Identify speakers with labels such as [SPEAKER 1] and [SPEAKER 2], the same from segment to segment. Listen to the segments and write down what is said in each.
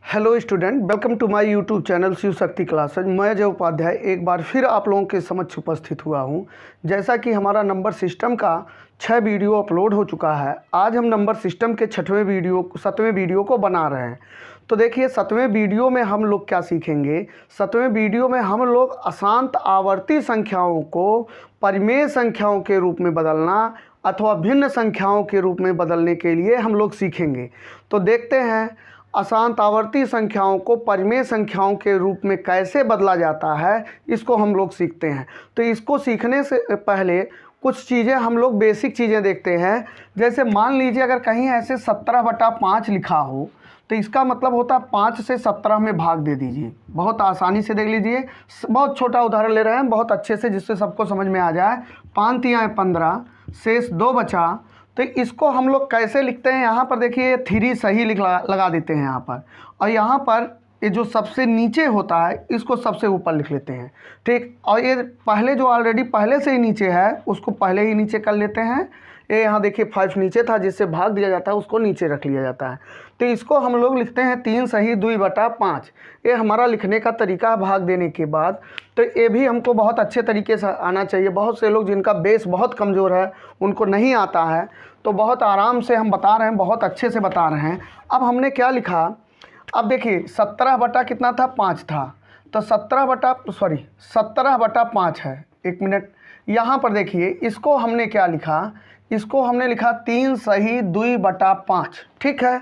[SPEAKER 1] Hello student, welcome to my YouTube channel Shiv Shakti classes. मैं अजय उपाध्याय एक बार फिर आप लोगों के समक्ष उपस्थित हुआ हूं। जैसा कि हमारा नंबर सिस्टम का 6 वीडियो अपलोड हो चुका है, आज हम नंबर सिस्टम के 7वें वीडियो को बना रहे हैं। तो देखिए 7वें वीडियो में हम लोग क्या सीखेंगे। 7वें वीडियो में हम लोग अशांत आवर्ती संख्याओं को परिमेय संख्याओं के रूप में बदलना अथवा भिन्न संख्याओं के रूप में बदलने के लिए हम लोग सीखेंगे। तो देखते हैं अशांत आवर्ती संख्याओं को परिमेय संख्याओं के रूप में कैसे बदला जाता है, इसको हम लोग सीखते हैं। तो इसको सीखने से पहले कुछ चीज़ें हम लोग बेसिक चीज़ें देखते हैं। जैसे मान लीजिए अगर कहीं ऐसे 17/5 लिखा हो तो इसका मतलब होता है 5 से 17 में भाग दे दीजिए। बहुत आसानी से देख लीजिए, बहुत छोटा उदाहरण ले रहे हैं बहुत अच्छे से, जिससे सबको समझ में आ जाए। 5 तियाँ 15, शेष 2 बचा। तो इसको हम लोग कैसे लिखते हैं, यहाँ पर देखिए 3 सही लगा देते हैं यहाँ पर, और यहाँ पर ये जो सबसे नीचे होता है इसको सबसे ऊपर लिख लेते हैं, ठीक। और ये पहले जो ऑलरेडी पहले से ही नीचे है उसको पहले ही नीचे कर लेते हैं। ये यहाँ देखिए 5 नीचे था, जिससे भाग दिया जाता है उसको नीचे रख लिया जाता है। तो इसको हम लोग लिखते हैं 3 सही 2/5। ये हमारा लिखने का तरीका है भाग देने के बाद। तो ये भी हमको बहुत अच्छे तरीके से आना चाहिए। बहुत से लोग जिनका बेस बहुत कमज़ोर है उनको नहीं आता है, तो बहुत आराम से हम बता रहे हैं, बहुत अच्छे से बता रहे हैं। अब हमने क्या लिखा, अब देखिए 17 कितना था, 5 था। तो 17/5 है। एक मिनट, यहाँ पर देखिए इसको हमने क्या लिखा, इसको हमने लिखा 3 सही 2/5, ठीक है।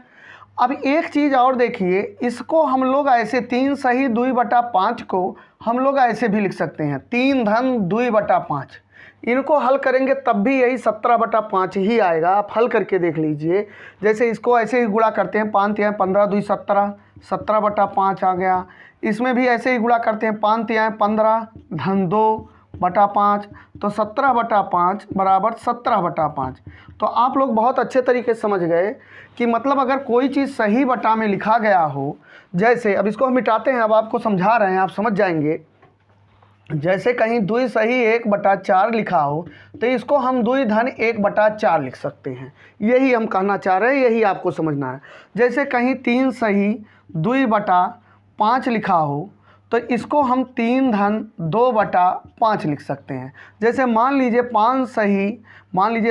[SPEAKER 1] अब एक चीज़ और देखिए, इसको हम लोग ऐसे 3 सही 2/5 को हम लोग ऐसे भी लिख सकते हैं 3 धन 2/5। इनको हल करेंगे तब भी यही 17/5 ही आएगा। आप हल करके देख लीजिए। जैसे इसको ऐसे ही गुणा करते हैं, 5 तियाँ 15 2 17, 17/5 आ गया। इसमें भी ऐसे ही गुणा करते हैं, 5 तियाँ 15 धन 2/5, तो 17/5 बराबर 17/5। तो आप लोग बहुत अच्छे तरीके से समझ गए कि मतलब अगर कोई चीज़ सही बटा में लिखा गया हो, जैसे अब इसको हम मिटाते हैं, अब आपको समझा रहे हैं, आप समझ जाएंगे। जैसे कहीं 2 सही 1/4 लिखा हो तो इसको हम 2 धन 1/4 लिख सकते हैं। यही हम कहना चाह रहे हैं, यही आपको समझना है। जैसे कहीं 3 सही 2/5 लिखा हो तो इसको हम 3 धन 2/5 लिख सकते हैं। जैसे मान लीजिए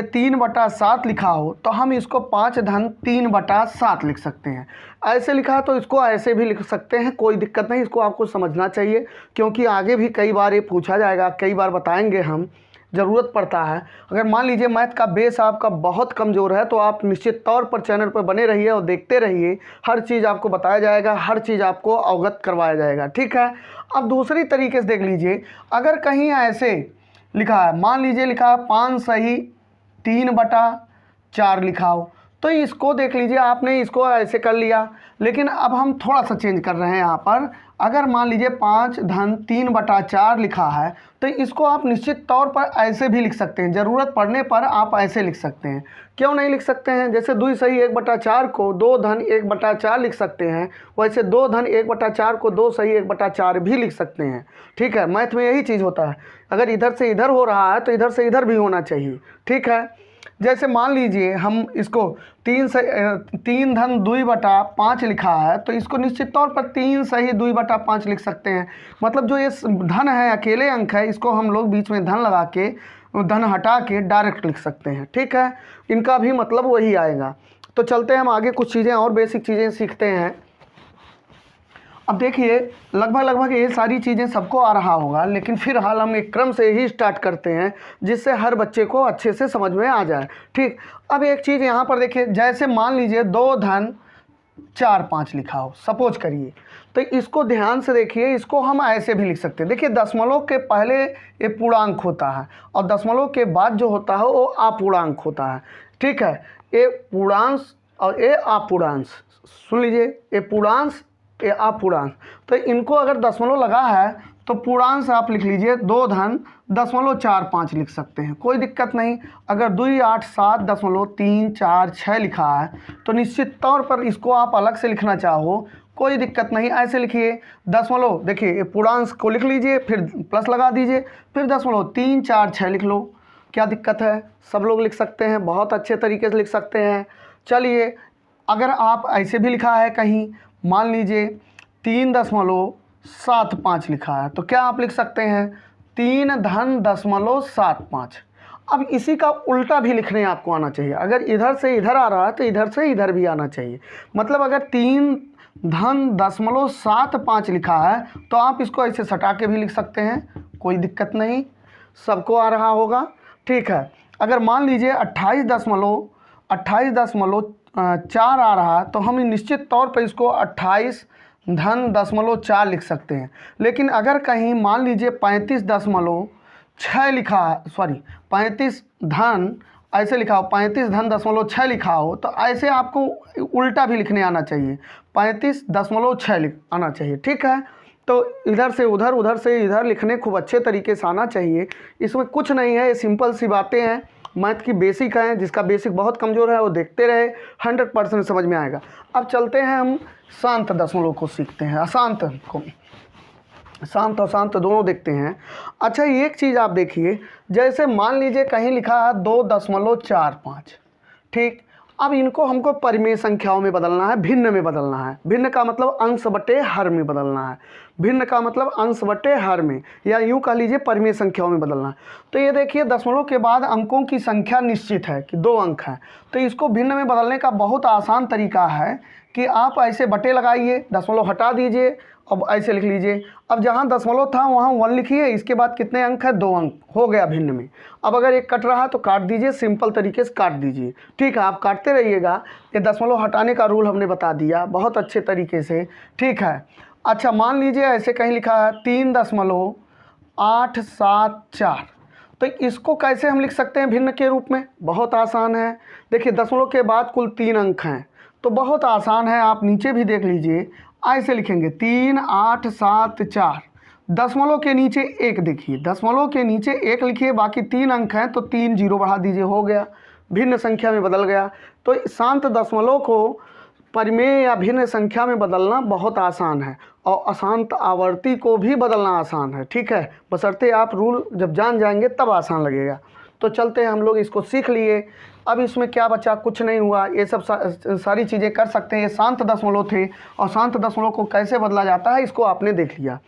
[SPEAKER 1] 3/7 लिखा हो तो हम इसको 5 धन 3/7 लिख सकते हैं। ऐसे लिखा तो इसको ऐसे भी लिख सकते हैं, कोई दिक्कत नहीं। इसको आपको समझना चाहिए, क्योंकि आगे भी कई बार ये पूछा जाएगा, कई बार बताएंगे हम, ज़रूरत पड़ता है। अगर मान लीजिए मैथ का बेस आपका बहुत कमज़ोर है तो आप निश्चित तौर पर चैनल पर बने रहिए और देखते रहिए। हर चीज़ आपको बताया जाएगा, हर चीज़ आपको अवगत करवाया जाएगा, ठीक है। अब दूसरी तरीके से देख लीजिए, अगर कहीं ऐसे लिखा है, मान लीजिए लिखा है 5 सही 3/4 लिखा हो, तो इसको देख लीजिए, आपने इसको ऐसे कर लिया। लेकिन अब हम थोड़ा सा चेंज कर रहे हैं यहाँ पर। अगर मान लीजिए 5 धन 3/4 लिखा है तो इसको आप निश्चित तौर पर ऐसे भी लिख सकते हैं। ज़रूरत पड़ने पर आप ऐसे लिख सकते हैं। क्यों नहीं लिख सकते हैं? जैसे 2 सही 1/4 को 2 धन 1/4 लिख सकते हैं, वैसे 2 धन 1/4 को 2 सही 1/4 भी लिख सकते हैं, ठीक है। मैथ में यही चीज़ होता है, अगर इधर से इधर हो रहा है तो इधर से इधर भी होना चाहिए, ठीक है। जैसे मान लीजिए हम इसको 3 धन 2/5 लिखा है तो इसको निश्चित तौर पर 3 सही 2/5 लिख सकते हैं। मतलब जो ये धन है, अकेले अंक है, इसको हम लोग बीच में धन लगा के, धन हटा के डायरेक्ट लिख सकते हैं, ठीक है। इनका भी मतलब वही आएगा। तो चलते हैं हम आगे, कुछ चीज़ें और बेसिक चीज़ें सीखते हैं। अब देखिए लगभग ये सारी चीज़ें सबको आ रहा होगा, लेकिन फिलहाल हम एक क्रम से ही स्टार्ट करते हैं जिससे हर बच्चे को अच्छे से समझ में आ जाए, ठीक। अब एक चीज़ यहाँ पर देखिए, जैसे मान लीजिए 2 धन 4/5 लिखा हो, सपोज करिए, तो इसको ध्यान से देखिए, इसको हम ऐसे भी लिख सकते हैं। देखिए दशमलव के पहले ये पूर्णांक होता है और दशमलव के बाद जो होता है वो अपूर्णांक होता है, ठीक है। ये पूर्णांश और ये अपूर्णांश, सुन लीजिए, ये पूर्णांश ये अपूर्णांक। तो इनको अगर दशमलव लगा है तो पूर्णांश आप लिख लीजिए 2 धन 0.45 लिख सकते हैं, कोई दिक्कत नहीं। अगर 287.346 लिखा है तो निश्चित तौर पर इसको आप अलग से लिखना चाहो, कोई दिक्कत नहीं, ऐसे लिखिए। दशमलव देखिए पूर्णांश को लिख लीजिए, फिर प्लस लगा दीजिए, फिर 0.346 लिख लो, क्या दिक्कत है? सब लोग लिख सकते हैं, बहुत अच्छे तरीके से लिख सकते हैं। चलिए अगर आप ऐसे भी लिखा है कहीं, मान लीजिए 3.75 लिखा है, तो क्या आप लिख सकते हैं 3.75। अब इसी का उल्टा भी लिखने आपको आना चाहिए। अगर इधर से इधर आ रहा है तो इधर से इधर भी आना चाहिए। मतलब अगर 3.75 लिखा है तो आप इसको ऐसे सटा के भी लिख सकते हैं, कोई दिक्कत नहीं, सबको आ रहा होगा। ठीक है, अगर मान लीजिए 28.4 आ रहा है तो हम निश्चित तौर पर इसको 28.4 लिख सकते हैं। लेकिन अगर कहीं मान लीजिए 35.6 लिखा है, सॉरी 35 धन ऐसे लिखा हो, 35.6 लिखा हो, तो ऐसे आपको उल्टा भी लिखने आना चाहिए, 35.6 लिख आना चाहिए। ठीक है, तो इधर से उधर, उधर से इधर लिखने खूब अच्छे तरीके से आना चाहिए। इसमें कुछ नहीं है, ये सिंपल सी बातें हैं, मैथ की बेसिक हैं। जिसका बेसिक बहुत कमज़ोर है वो देखते रहे, 100% समझ में आएगा। अब चलते हैं हम शांत दशमलव को सीखते हैं, अशांत को। शांत और शांत दोनों देखते हैं। अच्छा, एक चीज़ आप देखिए, जैसे मान लीजिए कहीं लिखा है 2.45, ठीक। अब इनको हमको परिमेय संख्याओं में बदलना है, भिन्न में बदलना है। भिन्न का मतलब अंश बटे हर में बदलना है। भिन्न का मतलब अंश बटे हर में, या यूँ कह लीजिए परिमेय संख्याओं में बदलना है। तो ये देखिए, दशमलव के बाद अंकों की संख्या निश्चित है कि 2 अंक हैं, तो इसको भिन्न में बदलने का बहुत आसान तरीका है कि आप ऐसे बटे लगाइए, दशमलव हटा दीजिए, अब ऐसे लिख लीजिए। अब जहाँ दशमलव था वहाँ 1 लिखिए, इसके बाद कितने अंक है, 2 अंक, हो गया भिन्न में। अब अगर एक कट रहा तो काट दीजिए, सिंपल तरीके से काट दीजिए। ठीक है, आप काटते रहिएगा। ये दशमलव हटाने का रूल हमने बता दिया बहुत अच्छे तरीके से। ठीक है, अच्छा मान लीजिए ऐसे कहीं लिखा है 3.874, तो इसको कैसे हम लिख सकते हैं भिन्न के रूप में? बहुत आसान है। देखिए, दशमलव के बाद कुल 3 अंक हैं, तो बहुत आसान है, आप नीचे भी देख लीजिए। ऐसे लिखेंगे 3874, दशमलव के नीचे 1, देखिए दशमलव के नीचे 1 लिखिए, बाकी 3 अंक हैं तो 3 जीरो बढ़ा दीजिए, हो गया, भिन्न संख्या में बदल गया। तो शांत दशमलव को परिमेय या भिन्न संख्या में बदलना बहुत आसान है, और अशांत आवर्ती को भी बदलना आसान है। ठीक है, बशर्ते आप रूल जब जान जाएंगे तब आसान लगेगा। तो चलते हैं, हम लोग इसको सीख लिए। अब इसमें क्या बचा, कुछ नहीं हुआ, ये सब सारी चीज़ें कर सकते हैं। ये शांत दशमलव थे, और शांत दशमलव को कैसे बदला जाता है इसको आपने देख लिया।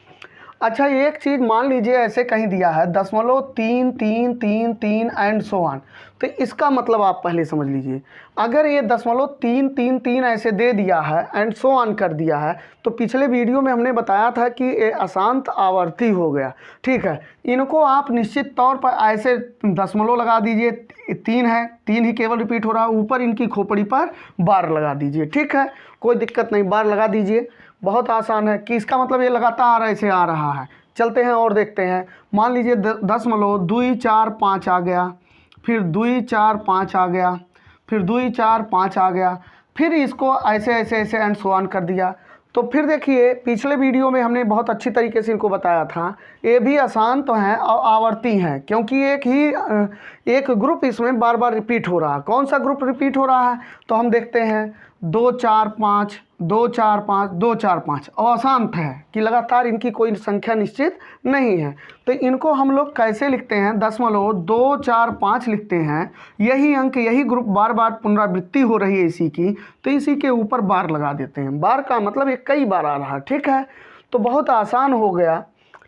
[SPEAKER 1] अच्छा, एक चीज़ मान लीजिए ऐसे कहीं दिया है 0.33333 एंड सो ऑन, तो इसका मतलब आप पहले समझ लीजिए। अगर ये 0.333 ऐसे दे दिया है एंड सो ऑन कर दिया है, तो पिछले वीडियो में हमने बताया था कि ये अशांत आवर्ती हो गया। ठीक है, इनको आप निश्चित तौर पर ऐसे दशमलव लगा दीजिए, 3 है, 3 ही केवल रिपीट हो रहा है, ऊपर इनकी खोपड़ी पर बार लगा दीजिए। ठीक है, कोई दिक्कत नहीं, बार लगा दीजिए, बहुत आसान है कि इसका मतलब ये लगातार ऐसे आ रहा है। चलते हैं और देखते हैं। मान लीजिए 10.245 आ गया, फिर 245 आ गया, फिर 245 आ गया, फिर इसको ऐसे ऐसे ऐसे एंड सो ऑन कर दिया। तो फिर देखिए, पिछले वीडियो में हमने बहुत अच्छी तरीके से इनको बताया था, ये भी अशांत तो हैं और आवर्ती हैं, क्योंकि एक ग्रुप इसमें बार बार रिपीट हो रहा है। कौन सा ग्रुप रिपीट हो रहा है? तो हम देखते हैं 245 245 245, और अशांत है कि लगातार इनकी कोई संख्या निश्चित नहीं है। तो इनको हम लोग कैसे लिखते हैं? 0.245 लिखते हैं। यही अंक, यही ग्रुप बार बार पुनरावृत्ति हो रही है इसी की, तो इसी के ऊपर बार लगा देते हैं। बार का मतलब ये कई बार आ रहा है। ठीक है, तो बहुत आसान हो गया।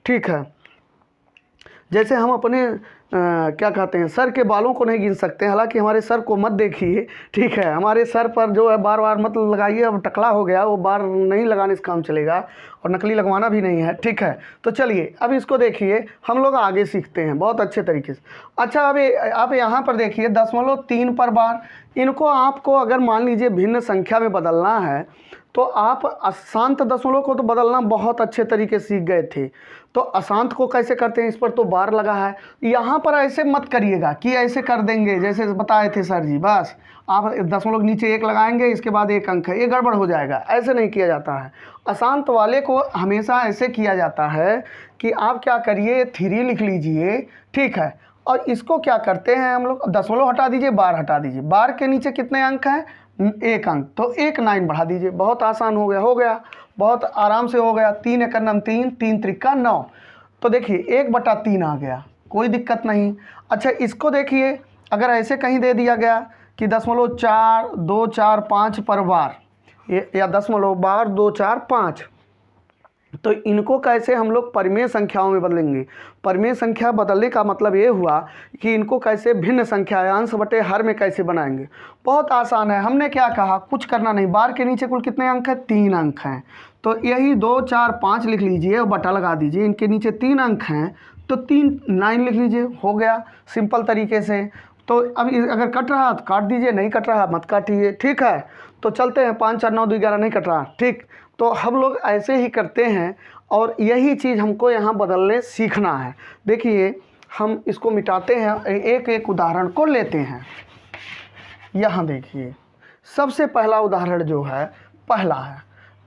[SPEAKER 1] ठीक है, जैसे हम अपने क्या कहते हैं, सर के बालों को नहीं गिन सकते, हालांकि हमारे सर को मत देखिए। ठीक है, हमारे सर पर जो है बार बार मत लगाइए, अब टकला हो गया, वो बार नहीं लगाने से काम चलेगा, और नकली लगवाना भी नहीं है। ठीक है, तो चलिए अब इसको देखिए, हम लोग आगे सीखते हैं बहुत अच्छे तरीके से। अच्छा, अब आप यहाँ पर देखिए 0.3 पर बार, इनको आपको अगर मान लीजिए भिन्न संख्या में बदलना है, तो आप अशांत दशमलव को तो बदलना बहुत अच्छे तरीके से सीख गए थे। तो अशांत को कैसे करते हैं, इस पर तो बार लगा है। यहाँ पर ऐसे मत करिएगा कि ऐसे कर देंगे जैसे बताए थे सर जी, बस आप दशमलव के नीचे 1 लगाएंगे, इसके बाद 1 अंक है, ये गड़बड़ हो जाएगा। ऐसे नहीं किया जाता है। अशांत वाले को हमेशा ऐसे किया जाता है कि आप क्या करिए, 3 लिख लीजिए। ठीक है, और इसको क्या करते हैं हम लोग, दशमलव हटा दीजिए, बार हटा दीजिए, बार के नीचे कितने अंक हैं, 1 अंक, तो 1 9 बढ़ा दीजिए। बहुत आसान हो गया, बहुत आराम से हो गया। 3 एकड़ 3, 3 त्रिका 9, तो देखिए 1/3 आ गया, कोई दिक्कत नहीं। अच्छा, इसको देखिए, अगर ऐसे कहीं दे दिया गया कि 0.4245 पर बार या 0.245। तो इनको कैसे हम लोग परिमेय संख्याओं में बदलेंगे? परिमेय संख्या बदलने का मतलब ये हुआ कि इनको कैसे भिन्न संख्या अंश बटे हर में कैसे बनाएंगे। बहुत आसान है। हमने क्या कहा, कुछ करना नहीं। बार के नीचे कुल कितने अंक हैं? 3 अंक हैं। तो यही 2 4 5 लिख लीजिए और बटा लगा दीजिए। इनके नीचे 3 अंक हैं तो 3 9 लिख लीजिए, हो गया सिंपल तरीके से। तो अब अगर कट रहा तो काट दीजिए, नहीं कट रहा मत काटिए, ठीक है। तो चलते हैं, 5 4 9 2 11 नहीं कट रहा, ठीक। तो हम लोग ऐसे ही करते हैं और यही चीज़ हमको यहाँ बदलने सीखना है। देखिए हम इसको मिटाते हैं, एक एक उदाहरण को लेते हैं। यहाँ देखिए सबसे पहला उदाहरण जो है पहला है,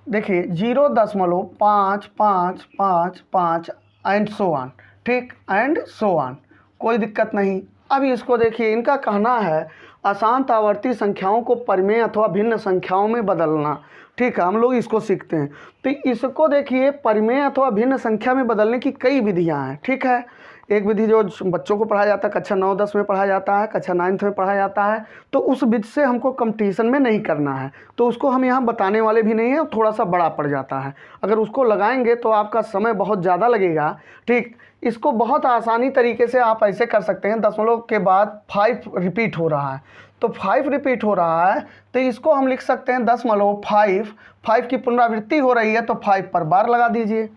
[SPEAKER 1] देखिए 0.555 एंड सो ऑन, ठीक, एंड सो ऑन, कोई दिक्कत नहीं। अब इसको देखिए, इनका कहना है अशांत आवर्ती संख्याओं को परिमेय अथवा भिन्न संख्याओं में बदलना, ठीक है। हम लोग इसको सीखते हैं। तो इसको देखिए, परिमेय अथवा भिन्न संख्या में बदलने की कई विधियां हैं, ठीक है। एक विधि जो बच्चों को पढ़ाया जाता है, कक्षा 9 10 में पढ़ाया जाता है, कक्षा 9th में पढ़ाया जाता है, तो उस विधि से हमको कंपटीशन में नहीं करना है, तो उसको हम यहाँ बताने वाले भी नहीं हैं और थोड़ा सा बड़ा पड़ जाता है। अगर उसको लगाएंगे तो आपका समय बहुत ज़्यादा लगेगा, ठीक। इसको बहुत आसानी तरीके से आप ऐसे कर सकते हैं, दशमलव के बाद 5 रिपीट हो रहा है, तो 5 रिपीट हो रहा है, तो इसको हम लिख सकते हैं 5 की पुनरावृत्ति हो रही है तो 5 पर बार लगा दीजिए।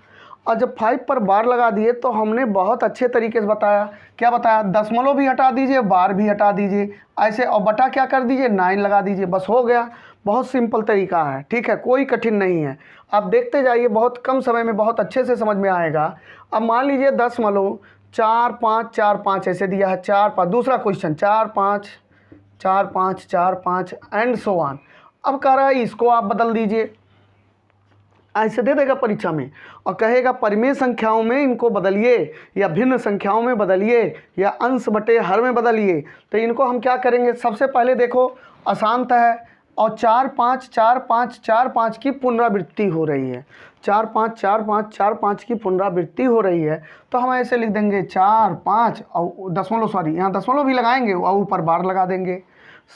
[SPEAKER 1] और जब 5 पर बार लगा दिए तो हमने बहुत अच्छे तरीके से बताया, क्या बताया, दशमलव भी हटा दीजिए, बार भी हटा दीजिए ऐसे, और बटा क्या कर दीजिए, 9 लगा दीजिए, बस हो गया। बहुत सिंपल तरीका है, ठीक है, कोई कठिन नहीं है। आप देखते जाइए, बहुत कम समय में बहुत अच्छे से समझ में आएगा। अब मान लीजिए 0.4545 ऐसे दिया है, 4 5, दूसरा क्वेश्चन 4 5 4 5 4 5 एंड सो ऑन। अब कह रहा है इसको आप बदल दीजिए, ऐसे दे देगा परीक्षा में और कहेगा परिमेय संख्याओं में इनको बदलिए या भिन्न संख्याओं में बदलिए या अंश बटे हर में बदलिए। तो इनको हम क्या करेंगे, सबसे पहले देखो अशांत है और 4 5 4 5 4 5 की पुनरावृत्ति हो रही है, 4 5 4 5 4 5 की पुनरावृत्ति हो रही है। तो हम ऐसे लिख देंगे 4 5 और दशमलव, सॉरी यहाँ दशमलव भी लगाएंगे और ऊपर बार लगा देंगे।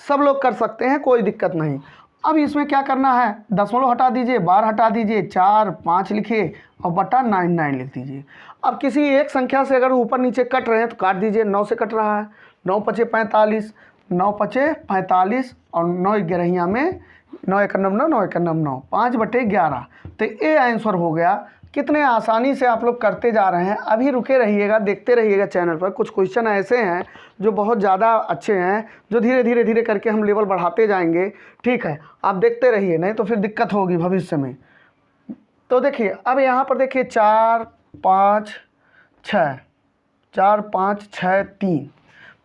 [SPEAKER 1] सब लोग कर सकते हैं, कोई दिक्कत नहीं। अब इसमें क्या करना है, दशमलव हटा दीजिए, बार हटा दीजिए, 4 5 लिखिए और बटा 9 9 लिख दीजिए। अब किसी एक संख्या से अगर ऊपर नीचे कट रहे हैं तो काट दीजिए, 9 से कट रहा है, 9 5 45, 9 5 45 और 9 11 में 9 1 9 9 9 1 9 9, 5/11। तो ये आंसर हो गया। कितने आसानी से आप लोग करते जा रहे हैं। अभी रुके रहिएगा, देखते रहिएगा चैनल पर, कुछ क्वेश्चन ऐसे हैं जो बहुत ज़्यादा अच्छे हैं, जो धीरे धीरे धीरे करके हम लेवल बढ़ाते जाएंगे, ठीक है। आप देखते रहिए, नहीं तो फिर दिक्कत होगी भविष्य में। तो देखिए अब यहाँ पर देखिए 4 5 6 4 5 6 3,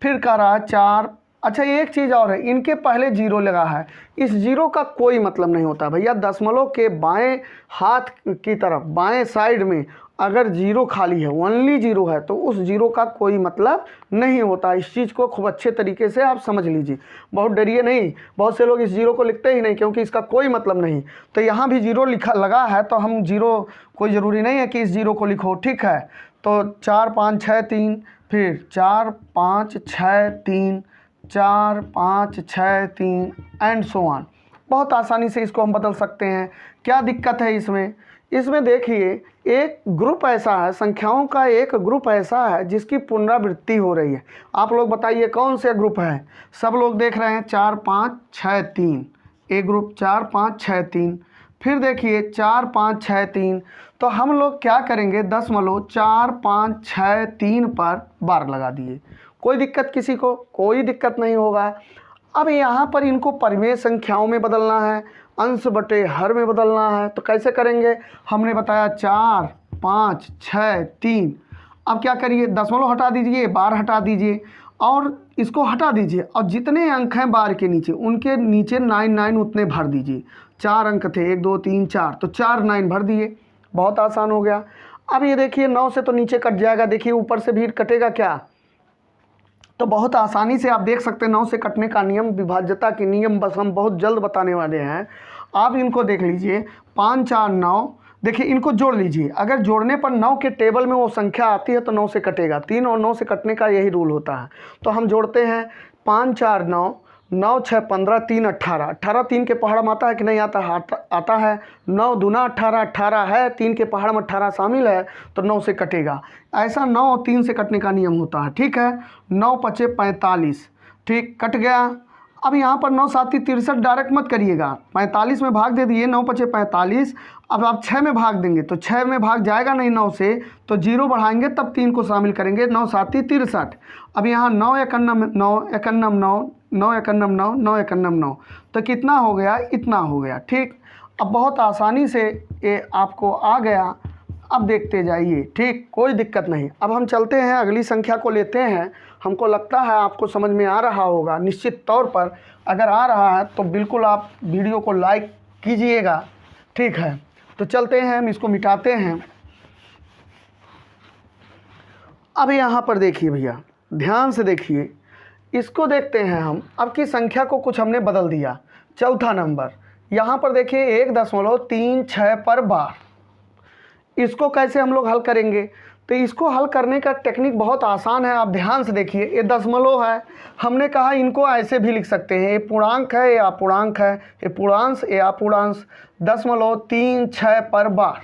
[SPEAKER 1] फिर कह रहा है 4। अच्छा एक चीज़ और है, इनके पहले 0 लगा है, इस 0 का कोई मतलब नहीं होता भैया। दशमलव के बाएं हाथ की तरफ बाएं साइड में अगर 0 खाली है, ओनली 0 है, तो उस 0 का कोई मतलब नहीं होता। इस चीज़ को खूब अच्छे तरीके से आप समझ लीजिए, बहुत डरिए नहीं। बहुत से लोग इस 0 को लिखते ही नहीं क्योंकि इसका कोई मतलब नहीं। तो यहाँ भी 0 लिखा लगा है तो हम 0, कोई ज़रूरी नहीं है कि इस 0 को लिखो, ठीक है। तो 4 5 6 3, फिर 4 5 6 3 4 5 6 3 एंड सो ऑन। बहुत आसानी से इसको हम बदल सकते हैं। क्या दिक्कत है इसमें? इसमें देखिए एक ग्रुप ऐसा है, संख्याओं का एक ग्रुप ऐसा है जिसकी पुनरावृत्ति हो रही है। आप लोग बताइए कौन से ग्रुप है? सब लोग देख रहे हैं 4 5 6 3, एक ग्रुप 4 5 6 3, फिर देखिए 4 5 6 3। तो हम लोग क्या करेंगे, 4 5 6 3 पर बार लगा दिए। कोई दिक्कत किसी को? कोई दिक्कत नहीं होगा। अब यहाँ पर इनको परिमेय संख्याओं में बदलना है, अंश बटे हर में बदलना है। तो कैसे करेंगे? हमने बताया 4 5 6 3। अब क्या करिए, दशमलव हटा दीजिए, बार हटा दीजिए और इसको हटा दीजिए और जितने अंक हैं बार के नीचे उनके नीचे 9 9 उतने भर दीजिए। 4 अंक थे, 1 2 3 4, तो 4 9 भर दिए। बहुत आसान हो गया। अब ये देखिए 9 से तो नीचे कट जाएगा, देखिए ऊपर से भी कटेगा क्या? तो बहुत आसानी से आप देख सकते हैं 9 से कटने का नियम, विभाज्यता के नियम बस हम बहुत जल्द बताने वाले हैं। आप इनको देख लीजिए, 5 4 9, देखिए इनको जोड़ लीजिए। अगर जोड़ने पर 9 के टेबल में वो संख्या आती है तो 9 से कटेगा। 3 और 9 से कटने का यही रूल होता है। तो हम जोड़ते हैं 5 4 9, 9 6 15 3 18, 18 3 के पहाड़ में आता है कि नहीं आता है। 9 दूना 18, 18 है, 3 के पहाड़ में 18 शामिल है तो 9 से कटेगा। ऐसा 9 और 3 से कटने का नियम होता है। ठीक है, 9 5 45, ठीक, कट गया। अब यहाँ पर 9 7 63 डायरेक्ट मत करिएगा, 45 में भाग दे दिए, 9 5 45। अब आप 6 में भाग देंगे तो 6 में भाग जाएगा नहीं 9 से, तो 0 बढ़ाएंगे तब 3 को शामिल करेंगे। 9 7 63। अब यहाँ 9 91 9 91 9 9 91 9 9 91 9, तो कितना हो गया, इतना हो गया। ठीक, अब बहुत आसानी से ये आपको आ गया। अब देखते जाइए, ठीक, कोई दिक्कत नहीं। अब हम चलते हैं, अगली संख्या को लेते हैं। हमको लगता है आपको समझ में आ रहा होगा, निश्चित तौर पर अगर आ रहा है तो बिल्कुल आप वीडियो को लाइक कीजिएगा। ठीक है, तो चलते हैं, हम इसको मिटाते हैं। अब यहाँ पर देखिए भैया, ध्यान से देखिए, इसको देखते हैं हम। अब की संख्या को कुछ हमने बदल दिया। चौथा नंबर यहाँ पर देखिए 1.36 पर बार। इसको कैसे हम लोग हल करेंगे? तो इसको हल करने का टेक्निक बहुत आसान है। आप ध्यान से देखिए, ये दशमलव है, हमने कहा इनको ऐसे भी लिख सकते हैं, ये पूर्णांक है, ये अपूर्णांक है, ये पूर्णांश, ये अपूर्णांश। 0.36 पर बार,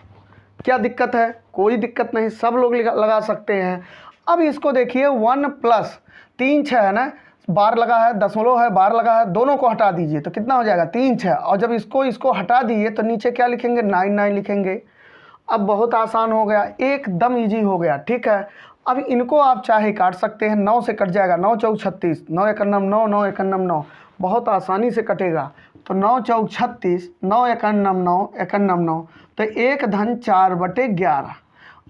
[SPEAKER 1] क्या दिक्कत है? कोई दिक्कत नहीं, सब लोग लगा सकते हैं। अब इसको देखिए 1 + 3 6 है ना, बार लगा है, दशमलव है, बार लगा है, दोनों को हटा दीजिए तो कितना हो जाएगा, 3 6। और जब इसको हटा दिए तो नीचे क्या लिखेंगे, 9 9 लिखेंगे। अब बहुत आसान हो गया, एकदम इजी हो गया। ठीक है, अब इनको आप चाहे काट सकते हैं, 9 से कट जाएगा, 9 4 36, 9 1 9 9 9 1 9 9, बहुत आसानी से कटेगा। तो 9 4 36, 9 1 9 9 1 9 9, तो 1/4/11।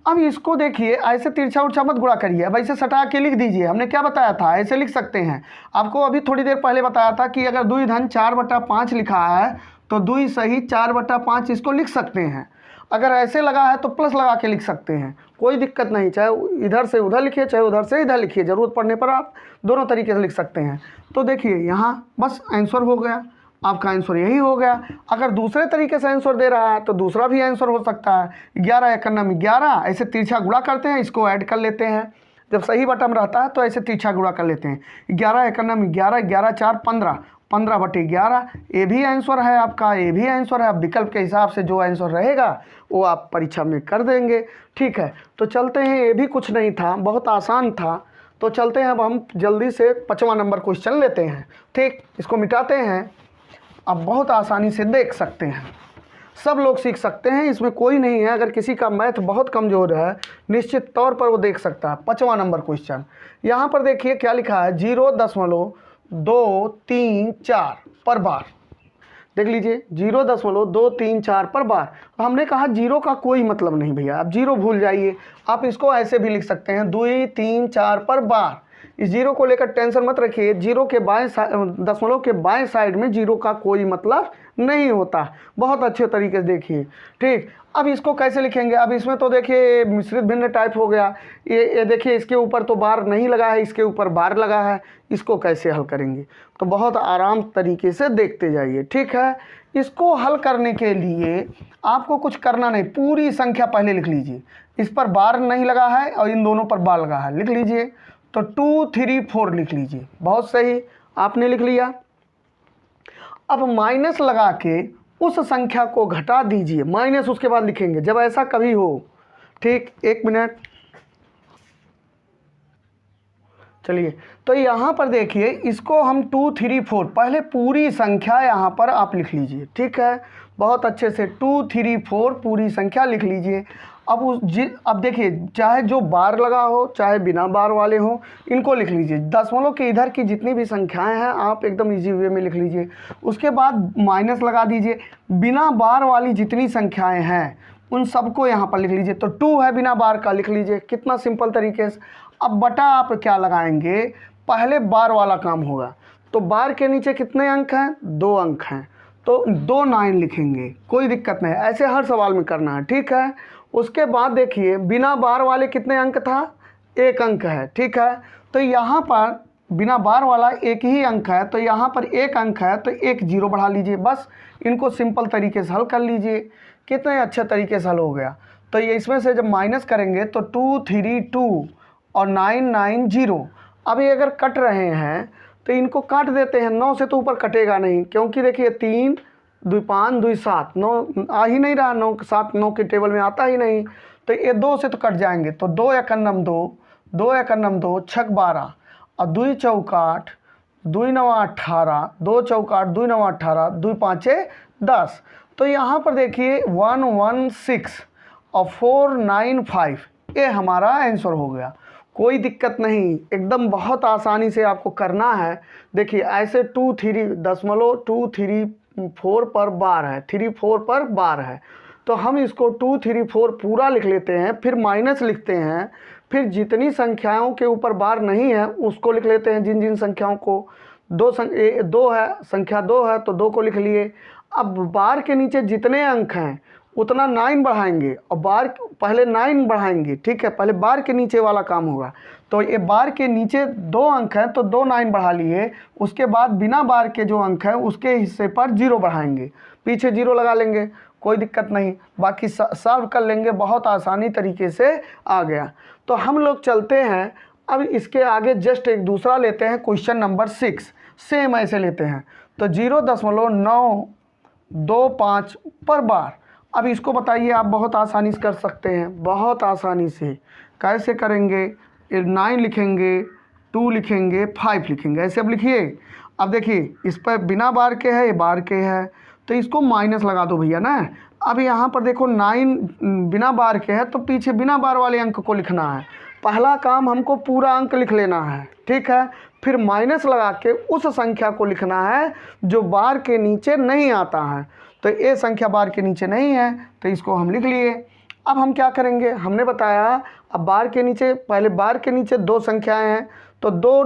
[SPEAKER 1] अब इसको देखिए, ऐसे तिरछा उर्छा मत गुणा करिए, अब ऐसे सटा के लिख दीजिए। हमने क्या बताया था, ऐसे लिख सकते हैं। आपको अभी थोड़ी देर पहले बताया था कि अगर 2/4/5 लिखा है तो 2 सही 4/5 इसको लिख सकते हैं। अगर ऐसे लगा है तो प्लस लगा के लिख सकते हैं, कोई दिक्कत नहीं। चाहे इधर से उधर लिखिए, चाहे उधर से इधर लिखिए, ज़रूरत पड़ने पर आप दोनों तरीके से लिख सकते हैं। तो देखिए यहाँ बस आंसर हो गया, आपका आंसर यही हो गया। अगर दूसरे तरीके से आंसर दे रहा है तो दूसरा भी आंसर हो सकता है। 11 1 11, ऐसे तिरछा गुणा करते हैं, इसको ऐड कर लेते हैं। जब सही बटन रहता है तो ऐसे तिरछा गुणा कर लेते हैं। 11 1 11, 11 4 15, 15/11, ये भी आंसर है आपका, ये भी आंसर है। अब विकल्प के हिसाब से जो आंसर रहेगा वो आप परीक्षा में कर देंगे। ठीक है, तो चलते हैं, ये भी कुछ नहीं था, बहुत आसान था। तो चलते हैं, अब हम जल्दी से 5वां नंबर क्वेश्चन लेते हैं। ठीक, इसको मिटाते हैं। अब बहुत आसानी से देख सकते हैं, सब लोग सीख सकते हैं, इसमें कोई नहीं है। अगर किसी का मैथ बहुत कमज़ोर है, निश्चित तौर पर वो देख सकता है। 5वां नंबर क्वेश्चन, यहाँ पर देखिए क्या लिखा है, 0.234 पर बार। देख लीजिए, 0.234 पर बार। हमने कहा जीरो का कोई मतलब नहीं भैया, आप जीरो भूल जाइए। आप इसको ऐसे भी लिख सकते हैं, 2 3 4 पर बार। इस जीरो को लेकर टेंशन मत रखिए, जीरो के बाएं दशमलव के बाएं साइड में जीरो का कोई मतलब नहीं होता। बहुत अच्छे तरीके से देखिए। ठीक, अब इसको कैसे लिखेंगे? अब इसमें तो देखिए मिश्रित भिन्न टाइप हो गया। ये देखिए, इसके ऊपर तो बार नहीं लगा है, इसके ऊपर बार लगा है। इसको कैसे हल करेंगे? तो बहुत आराम तरीके से देखते जाइए। ठीक है, इसको हल करने के लिए आपको कुछ करना नहीं, पूरी संख्या पहले लिख लीजिए। इस पर बार नहीं लगा है और इन दोनों पर बार लगा है, लिख लीजिए। तो 2 3 4 लिख लीजिए, बहुत सही, आपने लिख लिया। अब माइनस लगा के उस संख्या को घटा दीजिए, माइनस उसके बाद लिखेंगे जब ऐसा कभी हो। ठीक, 1 मिनट, चलिए। तो यहाँ पर देखिए, इसको हम 2 3 4, पहले पूरी संख्या यहाँ पर आप लिख लीजिए। ठीक है, बहुत अच्छे से 2 3 4 पूरी संख्या लिख लीजिए। अब देखिए, चाहे जो बार लगा हो चाहे बिना बार वाले हो, इनको लिख लीजिए। दशमलव के इधर की जितनी भी संख्याएं हैं आप एकदम इजी वे में लिख लीजिए। उसके बाद माइनस लगा दीजिए, बिना बार वाली जितनी संख्याएं हैं उन सबको यहाँ पर लिख लीजिए। तो 2 है बिना बार का, लिख लीजिए, कितना सिंपल तरीके से। अब बटा आप क्या लगाएंगे, पहले बार वाला काम होगा। तो बार के नीचे कितने अंक हैं, 2 अंक हैं, तो 2 9 लिखेंगे, कोई दिक्कत नहीं, ऐसे हर सवाल में करना है। ठीक है, उसके बाद देखिए बिना बार वाले कितने अंक था, 1 अंक है। ठीक है, तो यहाँ पर बिना बार वाला 1 ही अंक है, तो यहाँ पर 1 अंक है, तो 1 0 बढ़ा लीजिए। बस इनको सिंपल तरीके से हल कर लीजिए, कितने अच्छे तरीके से हल हो गया। तो ये इसमें से जब माइनस करेंगे तो 2 3 2 और 9 9 0। अभी अगर कट रहे हैं तो इनको काट देते हैं। 9 से तो ऊपर कटेगा नहीं, क्योंकि देखिए 3 2 5 2 7 9 आ ही नहीं रहा, 9 7 9 के टेबल में आता ही नहीं, तो ये 2 से तो कट जाएंगे। तो 2 एकन्नम 2, 2 एकन्नम 2, 6 12 और 2 चौका 8, 2 9 18, 2 चौका 8, 2 9 18, 2 5 10। तो यहाँ पर देखिए 116 और 495, ये हमारा आंसर हो गया। कोई दिक्कत नहीं, एकदम बहुत आसानी से आपको करना है। देखिए ऐसे 2.3 पर बार है, 3 4 पर बार है, तो हम इसको 2 3 4 पूरा लिख लेते हैं, फिर माइनस लिखते हैं, फिर जितनी संख्याओं के ऊपर बार नहीं है उसको लिख लेते हैं। जिन जिन संख्याओं को दो है, संख्या 2 है तो 2 को लिख लिए। अब बार के नीचे जितने अंक हैं उतना 9 बढ़ाएंगे और बार पहले 9 बढ़ाएंगे, ठीक है, पहले बार के नीचे वाला काम होगा। तो ये बार के नीचे 2 अंक हैं तो 2 9 बढ़ा लिए, उसके बाद बिना बार के जो अंक हैं उसके हिस्से पर 0 बढ़ाएंगे, पीछे 0 लगा लेंगे, कोई दिक्कत नहीं, बाकी सॉल्व कर लेंगे। बहुत आसानी तरीके से आ गया। तो हम लोग चलते हैं अब इसके आगे, जस्ट एक दूसरा लेते हैं, क्वेश्चन नंबर 6 सेम ऐसे लेते हैं। तो 0.925 पर बार। अब इसको बताइए, आप बहुत आसानी से कर सकते हैं, बहुत आसानी से। कैसे करेंगे? 9 लिखेंगे, 2 लिखेंगे, 5 लिखेंगे, ऐसे अब लिखिए। अब देखिए इस पर बिना बार के है, ये बार के है, तो इसको माइनस लगा दो भैया ना। अब यहाँ पर देखो 9 बिना बार के है तो पीछे बिना बार वाले अंक को लिखना है। पहला काम हमको पूरा अंक लिख लेना है, ठीक है, फिर माइनस लगा के उस संख्या को लिखना है जो बार के नीचे नहीं आता है। तो ये संख्या बार के नीचे नहीं है तो इसको हम लिख लिए। अब हम क्या करेंगे, हमने बताया अब बार के नीचे, पहले बार के नीचे 2 संख्याएं हैं तो 2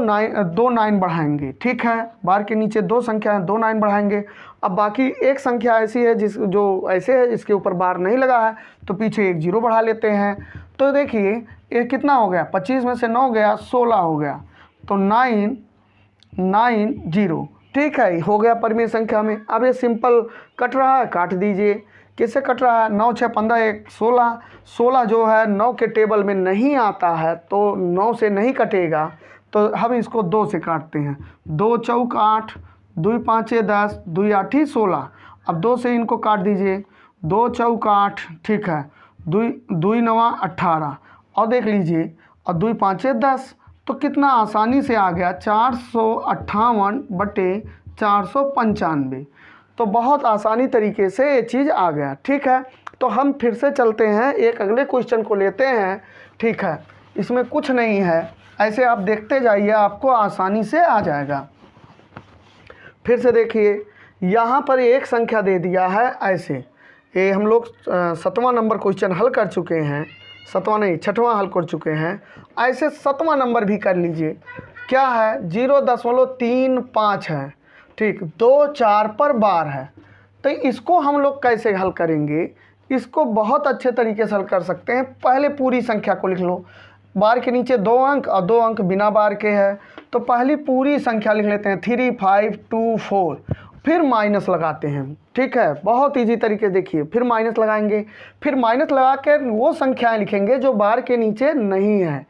[SPEAKER 1] 9 बढ़ाएंगे, ठीक है, बार के नीचे 2 संख्या हैं, 2 9 बढ़ाएंगे। अब बाकी एक संख्या ऐसी है जो ऐसे है जिसके ऊपर बार नहीं लगा है, तो पीछे एक 0 बढ़ा लेते हैं। तो देखिए ये कितना हो गया, 25 में से 9 गया, 16 हो गया, तो 9 9 0, ठीक है, हो गया परिमेय संख्या में। अब ये सिंपल कट रहा है, काट दीजिए। किससे कट रहा है? 9 6 15 1 16, 16 जो है 9 के टेबल में नहीं आता है तो 9 से नहीं कटेगा, तो हम इसको 2 से काटते हैं। 2 चौक 8, 2 5 10, 2 8 16। अब 2 से इनको काट दीजिए, 2 चौक 8, ठीक है, 2 9 18, और देख लीजिए, और 2 5 10, तो कितना आसानी से आ गया 458/495। तो बहुत आसानी तरीके से ये चीज़ आ गया, ठीक है। तो हम फिर से चलते हैं, एक अगले क्वेश्चन को लेते हैं, ठीक है। इसमें कुछ नहीं है, ऐसे आप देखते जाइए, आपको आसानी से आ जाएगा। फिर से देखिए, यहाँ पर एक संख्या दे दिया है ऐसे, ये हम लोग 7वां नंबर क्वेश्चन हल कर चुके हैं, 7वां नहीं 6वां हल कर चुके हैं। ऐसे 7वां नंबर भी कर लीजिए। क्या है? 0.35 है, ठीक, 2 4 पर बार है। तो इसको हम लोग कैसे हल करेंगे? इसको बहुत अच्छे तरीके से हल कर सकते हैं। पहले पूरी संख्या को लिख लो, बार के नीचे 2 अंक और 2 अंक बिना बार के है, तो पहली पूरी संख्या लिख लेते हैं 3 5 2 4, फिर माइनस लगाते हैं, ठीक है, बहुत इजी तरीके। देखिए फिर माइनस लगाएंगे, फिर माइनस लगा कर वो संख्याएं लिखेंगे जो बार के नीचे नहीं है।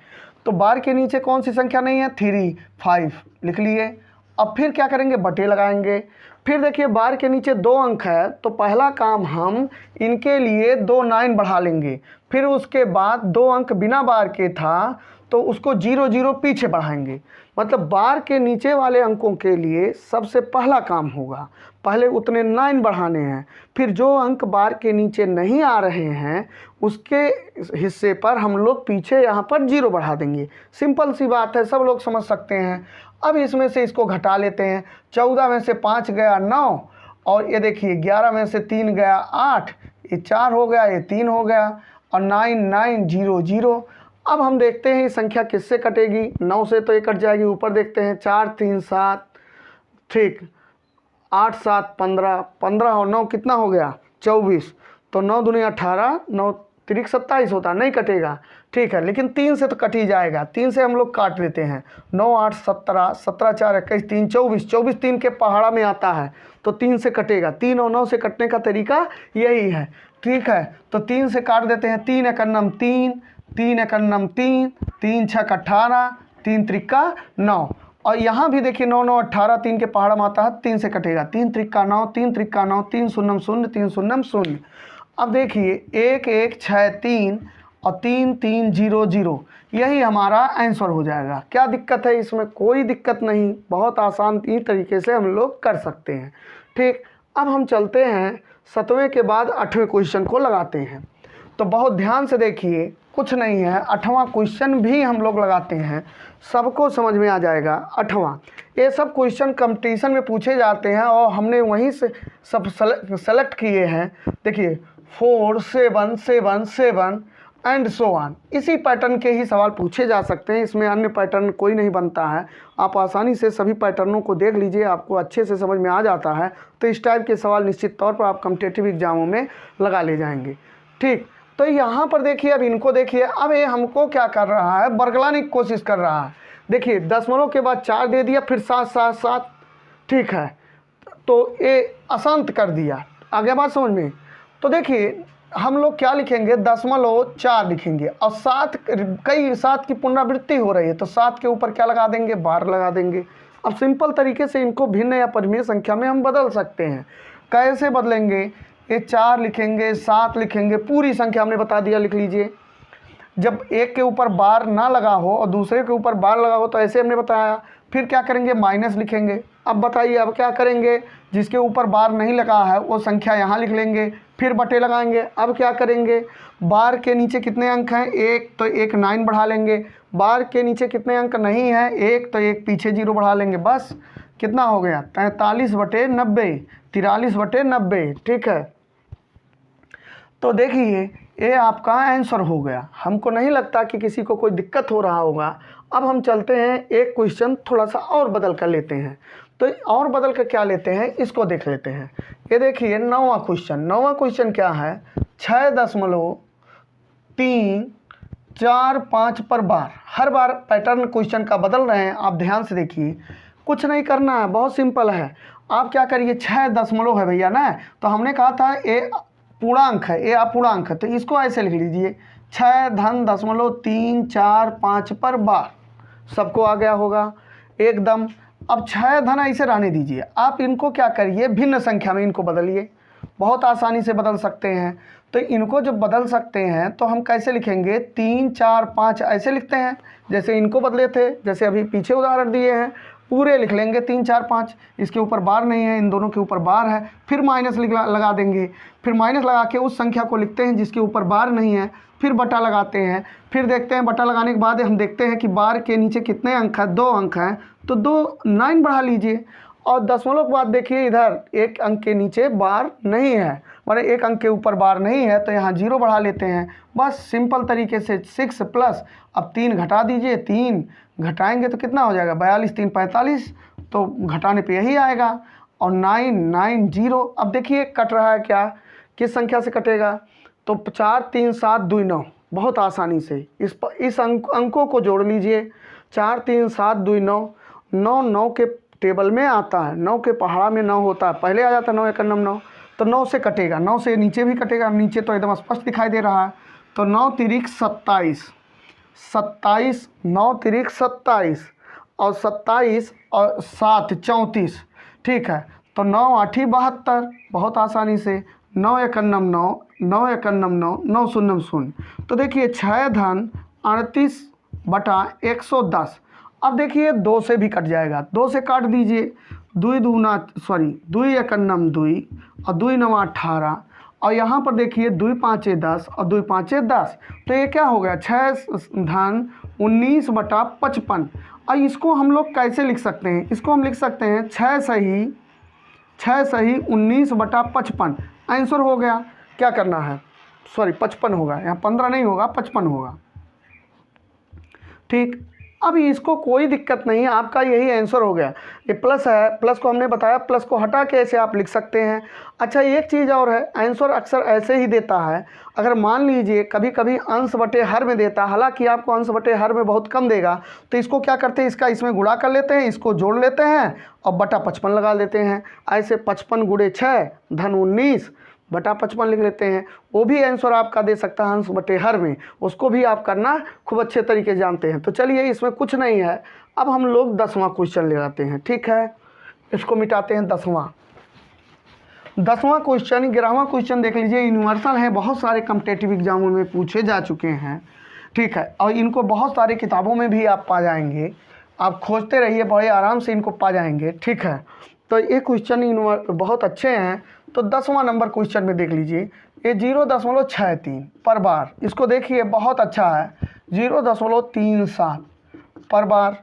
[SPEAKER 1] तो बार के नीचे कौन सी संख्या नहीं है? 3 5 लिख लिए। अब फिर क्या करेंगे? बटे लगाएंगे। फिर देखिए बार के नीचे 2 अंक है तो पहला काम हम इनके लिए 2 9 बढ़ा लेंगे, फिर उसके बाद 2 अंक बिना बार के था तो उसको 0 0 पीछे बढ़ाएंगे। मतलब बार के नीचे वाले अंकों के लिए सबसे पहला काम होगा, पहले उतने 9 बढ़ाने हैं, फिर जो अंक बार के नीचे नहीं आ रहे हैं उसके हिस्से पर हम लोग पीछे यहाँ पर 0 बढ़ा देंगे। सिंपल सी बात है, सब लोग समझ सकते हैं। अब इसमें से इसको घटा लेते हैं। 14 में से 5 गया 9, और ये देखिए 11 में से 3 गया 8, ये 4 हो गया, ये 3 हो गया, और 9 9 0 0। अब हम देखते हैं ये संख्या किससे कटेगी। 9 से तो ये कट जाएगी, ऊपर देखते हैं 4 3 7, ठीक, 8 7 15, 15 और 9 कितना हो गया? 24। तो 9 दूनी 18, 9 3 27 होता, नहीं कटेगा, ठीक है, लेकिन 3 से तो कट ही जाएगा। 3 से हम लोग काट लेते हैं। 9 8 17, 17 4 21 3 24, 24 3 के पहाड़ा में आता है तो 3 से कटेगा। 3 और 9 से कटने का तरीका यही है, ठीक है। तो 3 से काट देते हैं। 3 एकन्नम 3, 3 एकन्नम 3, 3 6 18, 3 त्रिका 9, और यहाँ भी देखिए 9 9 18, 3 के पहाड़ा में आता है, 3 से कटेगा, 3 त्रिक्का 9, 3 त्रिक्का 9, 3 शून्यम शून्य, 3 शून्यम शून्य। अब देखिए 1 1 6 3 और 3 3 0 0, यही हमारा आंसर हो जाएगा। क्या दिक्कत है इसमें? कोई दिक्कत नहीं, बहुत आसान ही तरीके से हम लोग कर सकते हैं। ठीक, अब हम चलते हैं 7वें के बाद 8वें क्वेश्चन को लगाते हैं। तो बहुत ध्यान से देखिए, कुछ नहीं है, 8वां क्वेश्चन भी हम लोग लगाते हैं, सबको समझ में आ जाएगा। 8वां, ये सब क्वेश्चन कंपटीशन में पूछे जाते हैं और हमने वहीं से सब सेलेक्ट किए हैं। देखिए 4 7 7 7 एंड सो ऑन, इसी पैटर्न के ही सवाल पूछे जा सकते हैं, इसमें अन्य पैटर्न कोई नहीं बनता है। आप आसानी से सभी पैटर्नों को देख लीजिए, आपको अच्छे से समझ में आ जाता है। तो इस टाइप के सवाल निश्चित तौर पर आप कॉम्पिटिटिव एग्जामों में लगा ले जाएंगे। ठीक, तो यहाँ पर देखिए, अब इनको देखिए, अब ये हमको क्या कर रहा है, बरगलाने की कोशिश कर रहा है। देखिए दशमलव के बाद 4 दे दिया, फिर 7 7 7, ठीक है, तो ये अशांत कर दिया। आगे बात समझ में? तो देखिए हम लोग क्या लिखेंगे, 0.4 लिखेंगे, और 7 कई 7 की पुनरावृत्ति हो रही है, तो 7 के ऊपर क्या लगा देंगे, 12 लगा देंगे। अब सिंपल तरीके से इनको भिन्न या परिमेय संख्या में हम बदल सकते हैं। कैसे बदलेंगे? ये 4 लिखेंगे, 7 लिखेंगे, पूरी संख्या हमने बता दिया, लिख लीजिए। जब एक के ऊपर बार ना लगा हो और दूसरे के ऊपर बार लगा हो तो ऐसे हमने बताया। फिर क्या करेंगे, माइनस लिखेंगे। अब बताइए अब क्या करेंगे, जिसके ऊपर बार नहीं लगा है वो संख्या यहाँ लिख लेंगे, फिर बटे लगाएंगे। अब क्या करेंगे, बार के नीचे कितने अंक हैं, 1, तो 1 9 बढ़ा लेंगे। बार के नीचे कितने अंक नहीं हैं, 1, तो 1 पीछे 0 बढ़ा लेंगे। बस कितना हो गया, 43/90, 43/90। ठीक है, तो देखिए ये आपका आंसर हो गया। हमको नहीं लगता कि किसी को कोई दिक्कत हो रहा होगा। अब हम चलते हैं, एक क्वेश्चन थोड़ा सा और बदल कर लेते हैं। तो और बदल कर क्या लेते हैं, इसको देख लेते हैं। ये देखिए 9वां क्वेश्चन। 9वां क्वेश्चन क्या है, 6.345 पर बार। हर बार पैटर्न क्वेश्चन का बदल रहे हैं, आप ध्यान से देखिए। कुछ नहीं करना है, बहुत सिंपल है। आप क्या करिए, 6 दशमलव है भैया ना, तो हमने कहा था ये पूर्णांक है, ये अपूर्णांक है, तो इसको ऐसे लिख लीजिए, 6.345 पर बार। सबको आ गया होगा एकदम। अब 6 ऐसे रहने दीजिए, आप इनको क्या करिए, भिन्न संख्या में इनको बदलिए। बहुत आसानी से बदल सकते हैं। तो इनको जब बदल सकते हैं तो हम कैसे लिखेंगे, 3 4 5 ऐसे लिखते हैं, जैसे इनको बदले थे, जैसे अभी पीछे उदाहरण दिए हैं, पूरे लिख लेंगे 3 4 5। इसके ऊपर बार नहीं है, इन दोनों के ऊपर बार है, फिर माइनस लगा देंगे। फिर माइनस लगा के उस संख्या को लिखते हैं जिसके ऊपर बार नहीं है, फिर बटा लगाते हैं। फिर देखते हैं, बटा लगाने के बाद हम देखते हैं कि बार के नीचे कितने अंक हैं, 2 अंक हैं, तो 2 9 बढ़ा लीजिए। और दशमलव के बाद देखिए इधर 1 अंक के नीचे बार नहीं है, माने 1 अंक के ऊपर बार नहीं है, तो यहाँ 0 बढ़ा लेते हैं। बस सिंपल तरीके से 6 प्लस, अब 3 घटा दीजिए, 3 घटाएंगे तो कितना हो जाएगा, 42 3 45, तो घटाने पे यही आएगा। और 9 9 0। अब देखिए कट रहा है क्या, किस संख्या से कटेगा, तो 4 3 7 2 9। बहुत आसानी से इस अंकों को जोड़ लीजिए, 4 3 7 2 9। 9 9 के टेबल में आता है, 9 के पहाड़ा में 9 होता है, पहले आ जाता है 9 1 9, तो 9 से कटेगा, 9 से नीचे भी कटेगा, नीचे तो एकदम स्पष्ट दिखाई दे रहा है। तो 9 तिरिक 27, 27 9 तिरिक 27, और 27 और 7 34। ठीक है, तो 9 8 72, बहुत आसानी से 9 1 9 9 1 9 9 0 0। तो देखिए 6 धन 38/110। अब देखिए 2 से भी कट जाएगा, 2 से काट दीजिए, 2 1 2 और 2 9 18, और यहाँ पर देखिए 2 5 10 और 2 5 10। तो ये क्या हो गया, 6 धन 19/55। और इसको हम लोग कैसे लिख सकते हैं, इसको हम लिख सकते हैं 6 सही 19/55। आंसर हो गया। क्या करना है, 55 होगा, यहाँ 15 नहीं होगा, 55 होगा। ठीक, अब इसको कोई दिक्कत नहीं, आपका यही आंसर हो गया। ये प्लस है, प्लस को हमने बताया, प्लस को हटा के ऐसे आप लिख सकते हैं। अच्छा एक चीज़ और है, आंसर अक्सर ऐसे ही देता है। अगर मान लीजिए कभी कभी अंश बटे हर में देता है, हालांकि आपको अंश बटे हर में बहुत कम देगा, तो इसको क्या करते हैं, इसका इसमें गुणा कर लेते हैं, इसको जोड़ लेते हैं और बटा 55 लगा लेते हैं। ऐसे 55 गुणे 6 धन 19/55 लिख लेते हैं। वो भी आंसर आपका दे सकता है अंश बटे हर में, उसको भी आप करना खूब अच्छे तरीके से जानते हैं। तो चलिए इसमें कुछ नहीं है, अब हम लोग 10वां क्वेश्चन ले आते हैं, ठीक है। इसको मिटाते हैं। 10वां क्वेश्चन, 11वां क्वेश्चन देख लीजिए। यूनिवर्सल है, बहुत सारे कॉम्पिटिटिव एग्जामों में पूछे जा चुके हैं, ठीक है। और इनको बहुत सारी किताबों में भी आप पा जाएंगे, आप खोजते रहिए, बड़े आराम से इनको पा जाएंगे, ठीक है। तो ये क्वेश्चन बहुत अच्छे हैं। तो 10वां नंबर क्वेश्चन में देख लीजिए, ये 0.63 पर बार, इसको देखिए बहुत अच्छा है। 0.37 पर बार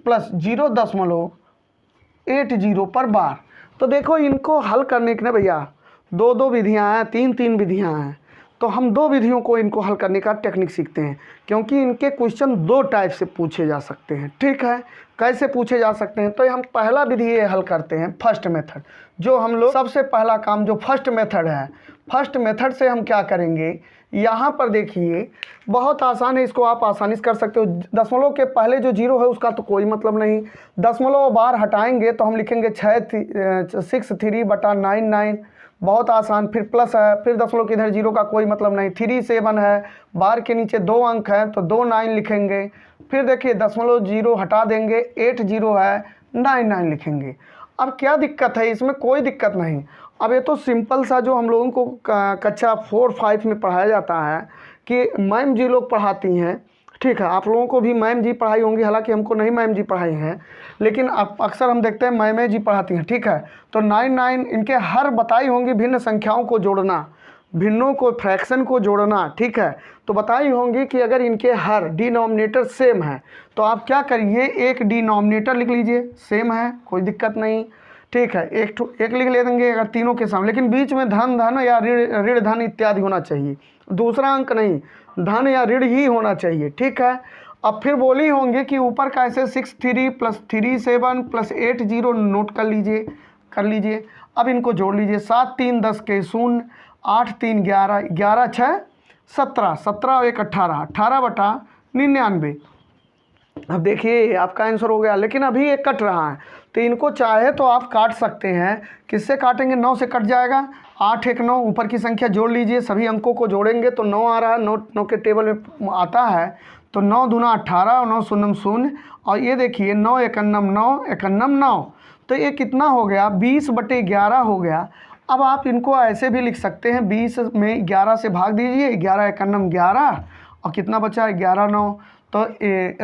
[SPEAKER 1] प्लस 0.80 पर बार। तो देखो इनको हल करने के ना भैया 2 विधियां हैं, 3 विधियां हैं। तो हम 2 विधियों को इनको हल करने का टेक्निक सीखते हैं, क्योंकि इनके क्वेश्चन 2 टाइप से पूछे जा सकते हैं, ठीक है। कैसे पूछे जा सकते हैं? तो हम पहला विधि ये हल करते हैं, फर्स्ट मेथड। जो हम लोग सबसे पहला काम जो फर्स्ट मेथड है, फर्स्ट मेथड से हम क्या करेंगे, यहाँ पर देखिए बहुत आसान है, इसको आप आसानी से कर सकते हो। दशमलव के पहले जो 0 है उसका तो कोई मतलब नहीं, दशमलव बार हटाएंगे तो हम लिखेंगे 63/99, बहुत आसान। फिर प्लस है, फिर दशमलव के इधर 0 का कोई मतलब नहीं। 37 है, बार के नीचे 2 अंक है तो 29 लिखेंगे। फिर देखिए 0.0 हटा देंगे, 80 है, 99 लिखेंगे। अब क्या दिक्कत है इसमें? कोई दिक्कत नहीं। अब ये तो सिंपल सा जो हम लोगों को कक्षा 4-5 में पढ़ाया जाता है कि मैम जी लोग पढ़ाती हैं, ठीक है। आप लोगों को भी मैम जी पढ़ाई होंगी, हालांकि हमको नहीं मैम जी पढ़ाई हैं, लेकिन अक्सर हम देखते हैं मैम जी पढ़ाती हैं, ठीक है। तो 99 इनके हर बताई होंगी, भिन्न संख्याओं को जोड़ना, भिन्नों को, फ्रैक्शन को जोड़ना, ठीक है। तो बताई होंगी कि अगर इनके हर डिनोमिनेटर सेम है तो आप क्या करिए, एक डिनोमिनेटर लिख लीजिए, सेम है, कोई दिक्कत नहीं, ठीक है। एक लिख ले देंगे अगर तीनों के सामने, लेकिन बीच में धन धन या ऋण धन इत्यादि होना चाहिए, दूसरा अंक नहीं, धन या ऋण ही होना चाहिए, ठीक है। अब फिर बोली होंगे कि ऊपर का ऐसे 63 + 37 + 80 नोट कर लीजिए। अब इनको जोड़ लीजिए। 7 3 10 के 0, 8 3 11, 11 6 17, 17 और 1 18, 18/99। अब देखिए आपका आंसर हो गया, लेकिन अभी ये कट रहा है, तो इनको चाहे तो आप काट सकते हैं। किससे काटेंगे? 9 से कट जाएगा। 8 1 9, ऊपर की संख्या जोड़ लीजिए, सभी अंकों को जोड़ेंगे तो 9 आ रहा है, 9 के टेबल में आता है। तो 9 दूना 18 और 9 शून्यम 0, और ये देखिए 9 एकन्नम 9, एकन्नम 9, तो ये कितना हो गया? 20/11 हो गया। अब आप इनको ऐसे भी लिख सकते हैं, 20 में 11 से भाग दीजिए, 11 एकन्नम 11, और कितना बचा? 11 9, तो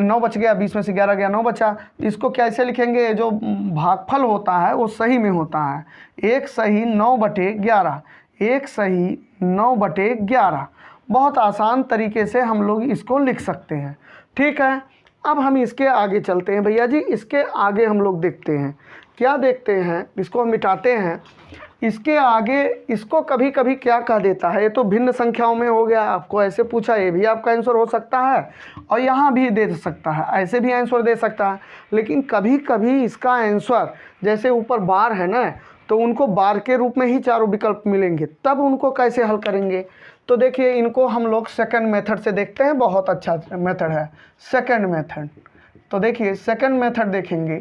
[SPEAKER 1] 9 बच गया, 20 में से 11 गया, 9 बचा। इसको कैसे लिखेंगे? जो भागफल होता है वो सही में होता है, 1 सही 9/11, 1 सही 9/11। बहुत आसान तरीके से हम लोग इसको लिख सकते हैं, ठीक है। अब हम इसके आगे चलते हैं भैया जी। इसके आगे हम लोग देखते हैं, क्या देखते हैं, इसको हम मिटाते हैं। इसके आगे इसको कभी कभी क्या कह देता है, ये तो भिन्न संख्याओं में हो गया, आपको ऐसे पूछा, ये भी आपका आंसर हो सकता है, और यहाँ भी दे सकता है, ऐसे भी आंसर दे सकता है। लेकिन कभी कभी इसका आंसर, जैसे ऊपर बार है ना, तो उनको बार के रूप में ही चारों विकल्प मिलेंगे, तब उनको कैसे हल करेंगे? तो देखिए इनको हम लोग सेकंड मेथड से देखते हैं, बहुत अच्छा मेथड है सेकंड मेथड। तो देखिए सेकंड मेथड देखेंगे।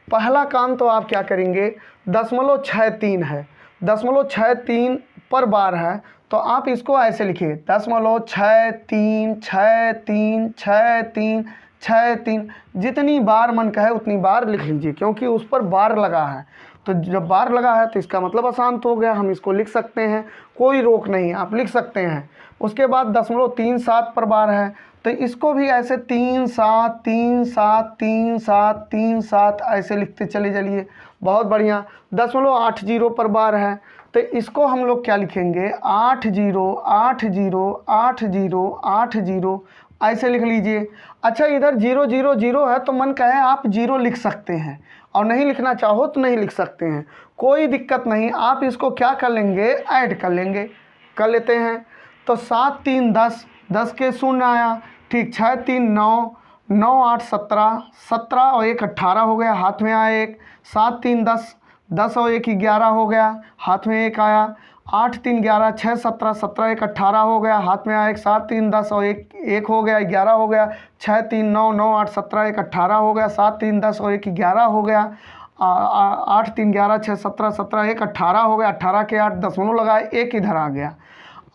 [SPEAKER 1] पहला काम तो आप क्या करेंगे, 0.63 है, 0.63 पर बार है, तो आप इसको ऐसे लिखिए 0.63636363, जितनी बार मन कहे उतनी बार लिख लीजिए, क्योंकि उस पर बार लगा है। तो जब बार लगा है तो इसका मतलब आसान तो हो गया, हम इसको लिख सकते हैं, कोई रोक नहीं, आप लिख सकते हैं। उसके बाद 0.37 पर बार है, तो इसको भी ऐसे 3 7 3 7 3 7 3 7 ऐसे लिखते चले चलिए, बहुत बढ़िया। 0.80 पर बार है, तो इसको हम लोग क्या लिखेंगे, 80 80 80 80 ऐसे लिख लीजिए। अच्छा इधर 0 0 0 है, तो मन कहे आप 0 लिख सकते हैं, और नहीं लिखना चाहो तो नहीं लिख सकते हैं, कोई दिक्कत नहीं। आप इसको क्या कर लेंगे, ऐड कर लेंगे, कर लेते हैं। तो 7 3 10, 10 के 0 आया, ठीक। 6 3 9, 9 8 17, 17 और 1 18 हो गया, हाथ में आया 1। 7 3 10, 10 और 1 11 हो गया, हाथ में 1 आया। 8 3 11, 6 17, 17 1 18 हो गया, हाथ में आया 1। 7 3 10 और 1 हो गया, 11 हो गया। 6 3 9, 9 8 17 1 18 हो गया। 7 3 10 और 1 11 हो गया। 8 3 11 6 17, 17 1 18 हो गया। 18 के 8 दशमलव लगाए, 1 इधर आ गया।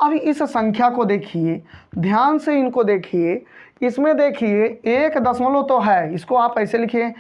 [SPEAKER 1] अब इस संख्या को देखिए, ध्यान से इनको देखिए, इसमें देखिए 1 दशमलव तो है, इसको आप ऐसे लिखिए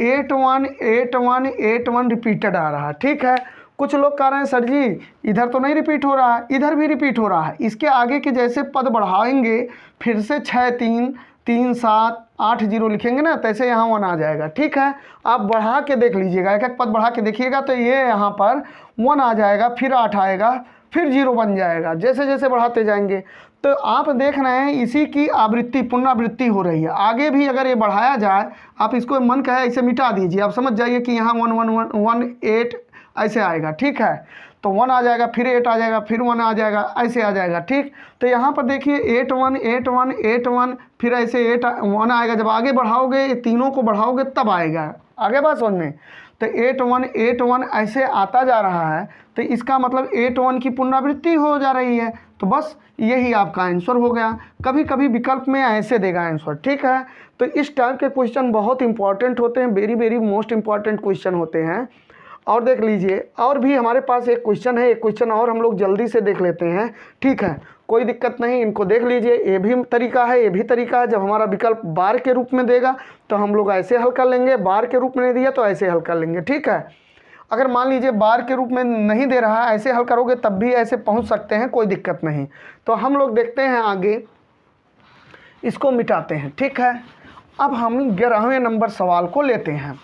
[SPEAKER 1] 818181 रिपीटेड आ रहा है, ठीक है। कुछ लोग कह रहे हैं सर जी इधर तो नहीं रिपीट हो रहा है, इधर भी रिपीट हो रहा है। इसके आगे के जैसे पद बढ़ाएंगे फिर से 6 3 3 7 8 0 लिखेंगे ना, तैसे यहाँ 1 आ जाएगा, ठीक है। आप बढ़ा के देख लीजिएगा, एक एक पद बढ़ा के देखिएगा तो ये यहाँ पर 1 आ जाएगा, फिर 8 आएगा, फिर 0 बन जाएगा, जैसे जैसे बढ़ाते जाएंगे। तो आप देख रहे हैं इसी की आवृत्ति पुनरावृत्ति हो रही है। आगे भी अगर ये बढ़ाया जाए, आप इसको मन कहे इसे मिटा दीजिए, आप समझ जाइए कि यहाँ 1 1 1 1 8 ऐसे आएगा, ठीक है। तो 1 आ जाएगा, फिर 8 आ जाएगा, फिर 1 आ जाएगा, ऐसे आ जाएगा, ठीक। तो यहाँ पर देखिए 8 1 8 1 8 1, फिर ऐसे 8 1 आएगा। जब आगे बढ़ाओगे, ये तीनों को बढ़ाओगे तब आएगा, आगे बात समझ में। तो 8 1 8 1 ऐसे आता जा रहा है, तो इसका मतलब 8 1 की पुनरावृत्ति हो जा रही है। तो बस यही आपका आंसर हो गया। कभी कभी विकल्प में ऐसे देगा आंसर, ठीक है। तो इस टाइप के क्वेश्चन बहुत इंपॉर्टेंट होते हैं, very very most important question होते हैं। और देख लीजिए, और भी हमारे पास एक क्वेश्चन है, एक क्वेश्चन और हम लोग जल्दी से देख लेते हैं, ठीक है, कोई दिक्कत नहीं, इनको देख लीजिए। ये भी तरीका है, ये भी तरीका है। जब हमारा विकल्प बार के रूप में देगा तो हम लोग ऐसे हल कर लेंगे, बार के रूप में नहीं दिया तो ऐसे हल कर लेंगे, ठीक है। अगर मान लीजिए बार के रूप में नहीं दे रहा है, ऐसे हल करोगे तब भी ऐसे पहुंच सकते हैं, कोई दिक्कत नहीं। तो हम लोग देखते हैं आगे, इसको मिटाते हैं, ठीक है। अब हम 11वें नंबर सवाल को लेते हैं,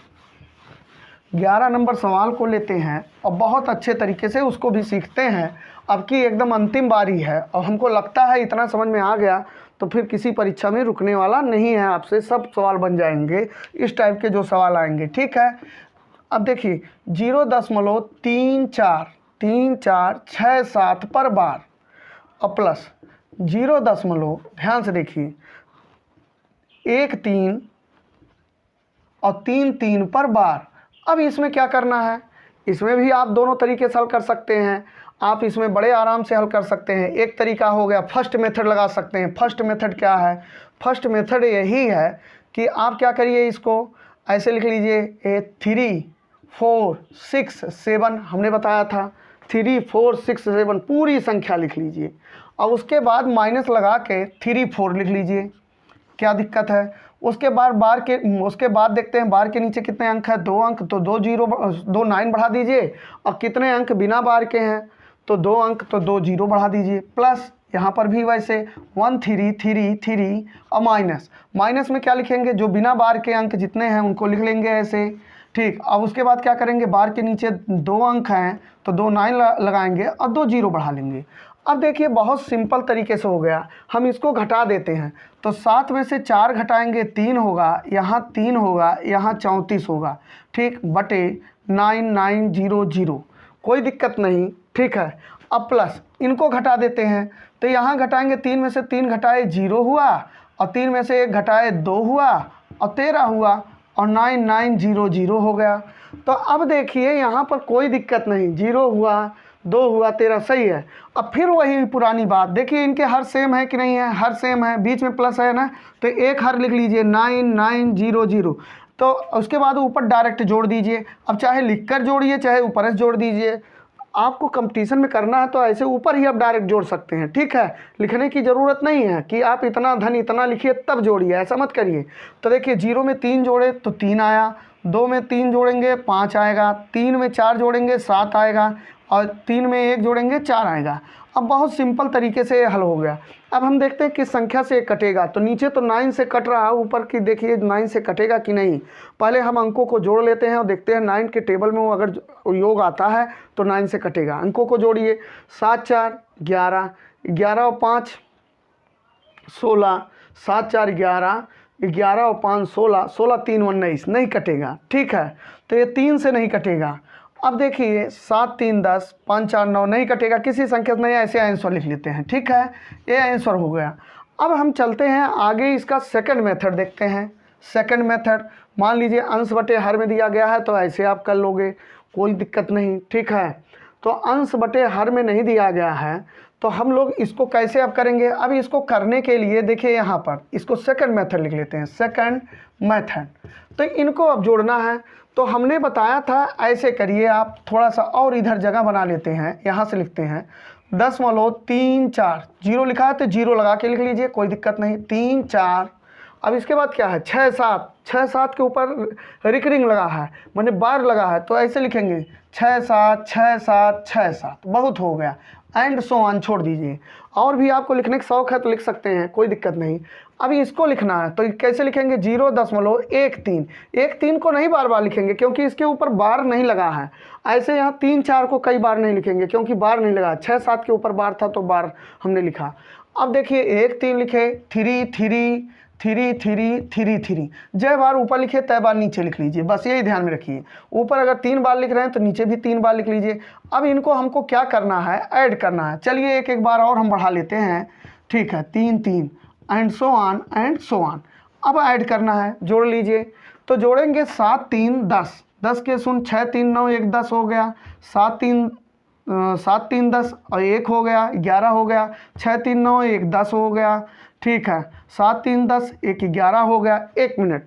[SPEAKER 1] 11 नंबर सवाल को लेते हैं और बहुत अच्छे तरीके से उसको भी सीखते हैं। अब की एकदम अंतिम बारी है और हमको लगता है इतना समझ में आ गया तो फिर किसी परीक्षा में रुकने वाला नहीं है, आपसे सब सवाल बन जाएंगे इस टाइप के जो सवाल आएंगे, ठीक है। अब देखिए 0.34 पर बार और प्लस 0. ध्यान से देखिए 1 3 और 3 3 पर बार। अब इसमें क्या करना है, इसमें भी आप दोनों तरीके से हल कर सकते हैं। आप इसमें बड़े आराम से हल कर सकते हैं। एक तरीका हो गया फर्स्ट मेथड लगा सकते हैं। फर्स्ट मेथड क्या है, फर्स्ट मेथड यही है कि आप क्या करिए, इसको ऐसे लिख लीजिए 3 4 6 7, हमने बताया था 3 4 6 7 पूरी संख्या लिख लीजिए और उसके बाद माइनस लगा के 3 4 लिख लीजिए, क्या दिक्कत है। उसके बाद देखते हैं बार के नीचे कितने अंक है, 2 अंक, तो 2 9 बढ़ा दीजिए। और कितने अंक बिना बार के हैं, तो 2 अंक, तो 2 0 बढ़ा दीजिए। प्लस यहाँ पर भी वैसे 1 3 3 3 और माइनस में क्या लिखेंगे, जो बिना बार के अंक जितने हैं उनको लिख लेंगे ऐसे, ठीक। अब उसके बाद क्या करेंगे, बार के नीचे 2 अंक हैं तो 2 9 लगाएंगे और 2 0 बढ़ा लेंगे। अब देखिए बहुत सिंपल तरीके से हो गया। हम इसको घटा देते हैं, तो 7 में से 4 घटाएंगे 3 होगा, यहाँ 3 होगा, यहाँ 34 होगा, ठीक, बटे 9 9 0 0, कोई दिक्कत नहीं, ठीक है। अब प्लस इनको घटा देते हैं, तो यहाँ घटाएंगे 3 में से 3 घटाए 0 हुआ और 3 में से 1 घटाए 2 हुआ और 13 हुआ और 9 9 0 0 हो गया। तो अब देखिए यहाँ पर कोई दिक्कत नहीं, 0 हुआ, 2 हुआ, 13, सही है। अब फिर वही पुरानी बात, देखिए इनके हर सेम है कि नहीं है, हर सेम है, बीच में प्लस है ना, तो एक हर लिख लीजिए 9 9 0 0। तो उसके बाद ऊपर डायरेक्ट जोड़ दीजिए। अब चाहे लिखकर जोड़िए चाहे ऊपर से जोड़ दीजिए, आपको कंपटीशन में करना है तो ऐसे ऊपर ही आप डायरेक्ट जोड़ सकते हैं, ठीक है। लिखने की ज़रूरत नहीं है कि आप इतना धन इतना लिखिए तब जोड़िए, ऐसा मत करिए। तो देखिए 0 में 3 जोड़े तो 3 आया, 2 में 3 जोड़ेंगे 5 आएगा, 3 में 4 जोड़ेंगे 7 आएगा और 3 में 1 जोड़ेंगे 4 आएगा। अब बहुत सिंपल तरीके से हल हो गया। अब हम देखते हैं किस संख्या से कटेगा। तो नीचे तो 9 से कट रहा है, ऊपर की देखिए 9 से कटेगा कि नहीं। पहले हम अंकों को जोड़ लेते हैं और देखते हैं 9 के टेबल में वो अगर योग आता है तो 9 से कटेगा। अंकों को जोड़िए, 7 4 11, 11 और 5 16, 7 4 11, 11 और 5 16, 16 3 19, नहीं कटेगा, ठीक है। तो ये 3 से नहीं कटेगा। अब देखिए 7 3 10, 5 4 9, नहीं कटेगा, किसी संख्या से नहीं, ऐसे आंसर लिख लेते हैं, ठीक है। ये आंसर हो गया। अब हम चलते हैं आगे, इसका सेकंड मेथड देखते हैं। सेकंड मेथड, मान लीजिए अंश बटे हर में दिया गया है तो ऐसे आप कर लोगे, कोई दिक्कत नहीं, ठीक है। तो अंश बटे हर में नहीं दिया गया है तो हम लोग इसको कैसे अब करेंगे। अब इसको करने के लिए देखिए यहाँ पर इसको सेकंड मेथड लिख लेते हैं, सेकंड मेथड। तो इनको अब जोड़ना है, तो हमने बताया था ऐसे करिए आप, थोड़ा सा और इधर जगह बना लेते हैं, यहाँ से लिखते हैं 10.34, 0 लिखा है तो 0 लगा के लिख लीजिए, कोई दिक्कत नहीं। 3 4 अब इसके बाद क्या है, 6 7, 6 7 के ऊपर रिकरिंग लगा है, माने बार लगा है, तो ऐसे लिखेंगे 6 7 6 7 6 7, बहुत हो गया, एंड सो ऑन छोड़ दीजिए। और भी आपको लिखने का शौक है तो लिख सकते हैं, कोई दिक्कत नहीं। अभी इसको लिखना है तो कैसे लिखेंगे, 0.13, 1 3 को नहीं बार बार लिखेंगे क्योंकि इसके ऊपर बार नहीं लगा है। ऐसे यहाँ 3 4 को कई बार नहीं लिखेंगे क्योंकि बार नहीं लगा, 6 7 के ऊपर बार था तो बार हमने लिखा। अब देखिए 1 3 लिखे, 3 3 3 3 3 3, जय बार ऊपर लिखे तय बार नीचे लिख लीजिए, बस यही ध्यान में रखिए। ऊपर अगर 3 बार लिख रहे हैं तो नीचे भी 3 बार लिख लीजिए। अब इनको हमको क्या करना है, ऐड करना है। चलिए एक एक बार और हम बढ़ा लेते हैं, ठीक है, 3 3 and so on and so on. अब ऐड करना है, जोड़ लीजिए। तो जोड़ेंगे 7 3 10, 10 के शून्य, 6 3 9 1 10 हो गया, 7 3 10 और 1 हो गया, 11 हो गया, 6 3 9 1 10 हो गया, ठीक है, 7 3 10 1 11 हो गया। 1 मिनट,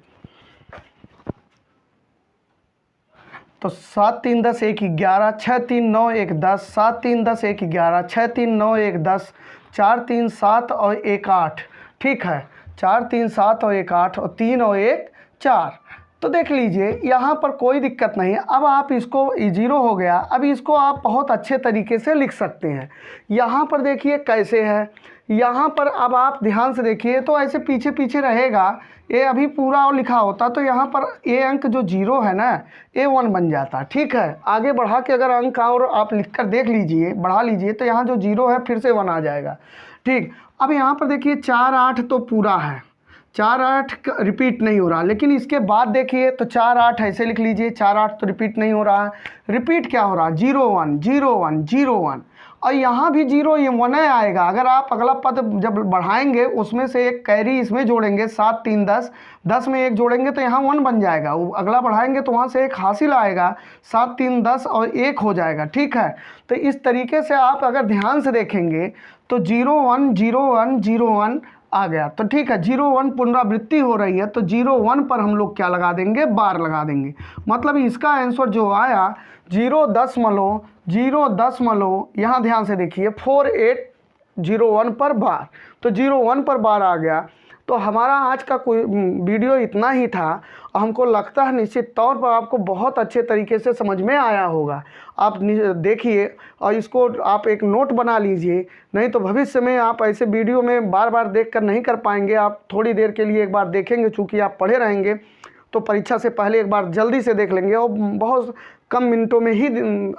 [SPEAKER 1] तो 7 3 10 1 11, 6 3 9 1 10, 7 3 10 1 11, 6 3 9 1 10, 4 3 7 और 1 8, ठीक है, 4 3 7 और 1 8 और 3 और 1 4। तो देख लीजिए यहाँ पर कोई दिक्कत नहीं है। अब आप इसको 0 हो गया, अब इसको आप बहुत अच्छे तरीके से लिख सकते हैं। यहाँ पर देखिए कैसे है, यहाँ पर अब आप ध्यान से देखिए तो ऐसे पीछे पीछे रहेगा, ये अभी पूरा और लिखा होता तो यहाँ पर ये अंक जो 0 है ना, ये 1 बन जाता, ठीक है। आगे बढ़ा के अगर अंक और आप लिख कर देख लीजिए, बढ़ा लीजिए, तो यहाँ जो 0 है फिर से 1 आ जाएगा, ठीक। अब यहाँ पर देखिए 4 8 तो पूरा है, 4 8 रिपीट नहीं हो रहा, लेकिन इसके बाद देखिए तो 4 8 ऐसे लिख लीजिए, 4 8 तो रिपीट नहीं हो रहा है। रिपीट क्या हो रहा है, 0 1 0 1 0 1, और यहाँ भी 0 ये 1 आएगा। अगर आप अगला पद जब बढ़ाएंगे उसमें से एक कैरी इसमें जोड़ेंगे, 7 3 10, 10 में 1 जोड़ेंगे तो यहाँ 1 बन जाएगा। वो अगला बढ़ाएंगे तो वहाँ से एक हासिल आएगा, 7 3 10 और 1 हो जाएगा, ठीक है। तो इस तरीके से आप अगर ध्यान से देखेंगे तो 0 1 0 1 0 1 आ गया, तो ठीक है। 0 1 पुनरावृत्ति हो रही है तो 0 1 पर हम लोग क्या लगा देंगे, बार लगा देंगे। मतलब इसका आंसर जो आया 0.0 यहाँ ध्यान से देखिए 4801 पर बार, तो 01 पर बार आ गया। तो हमारा आज का कोई वीडियो इतना ही था। हमको लगता है निश्चित तौर पर आपको बहुत अच्छे तरीके से समझ में आया होगा। आप देखिए और इसको आप एक नोट बना लीजिए, नहीं तो भविष्य में आप ऐसे वीडियो में बार बार देखकर नहीं कर पाएंगे। आप थोड़ी देर के लिए एक बार देखेंगे, चूँकि आप पढ़े रहेंगे तो परीक्षा से पहले एक बार जल्दी से देख लेंगे और बहुत कम मिनटों में ही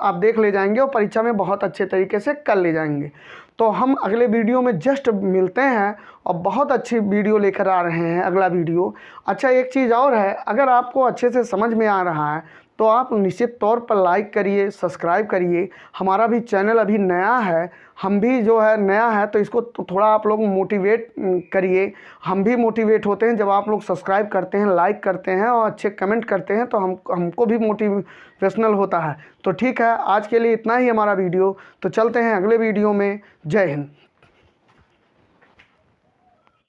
[SPEAKER 1] आप देख ले जाएंगे और परीक्षा में बहुत अच्छे तरीके से कर ले जाएंगे। तो हम अगले वीडियो में जस्ट मिलते हैं और बहुत अच्छी वीडियो लेकर आ रहे हैं। अगला वीडियो अच्छा, एक चीज़ और है, अगर आपको अच्छे से समझ में आ रहा है तो आप निश्चित तौर पर लाइक करिए, सब्सक्राइब करिए। हमारा भी चैनल अभी नया है, हम भी जो है नया है, तो इसको थोड़ा आप लोग मोटिवेट करिए। हम भी मोटिवेट होते हैं जब आप लोग सब्सक्राइब करते हैं, लाइक करते हैं और अच्छे कमेंट करते हैं, तो हमको भी मोटिवेशनल होता है। तो ठीक है, आज के लिए इतना ही हमारा वीडियो, तो चलते हैं अगले वीडियो में। जय हिंद।